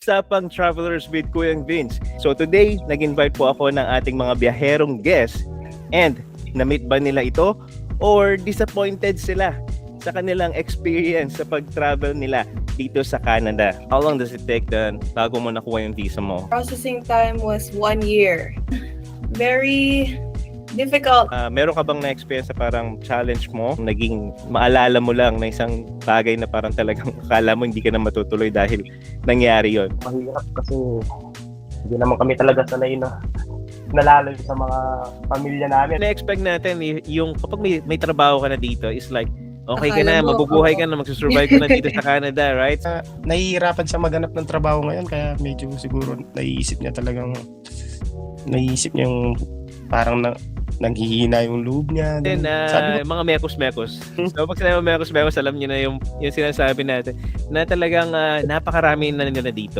Usapang Travelers with Kuyang Vince. So today, nag-invite po ako ng ating mga biyaherong guests. And na-meet ba nila ito or disappointed sila sa kanilang experience sa pag-travel nila dito sa Canada? How long does it take then bago mo nakuha yung visa mo? Processing time was 1 year. Very difficult. Meron ka bang na-experience sa parang challenge mo? Naging maalala mo lang na isang bagay na parang talagang akala mo hindi ka na matutuloy dahil nangyari yon. Mahirap kasi hindi naman kami talaga sanay na nalalayo sa mga pamilya namin. Na-expect natin yung kapag may trabaho ka na dito is like, okay ka na, Akala mo, mabubuhay ka na, magsusurvive ka na dito sa Canada, right? Nahihirapan siya maghanap ng trabaho ngayon kaya medyo siguro naiisip niya yung parang naghihina yung loob niya. Then, Sabi mga mekos-mekos. So, pag sinabi mekos-mekos, alam niyo na yung sinasabi natin na talagang napakarami na nila dito.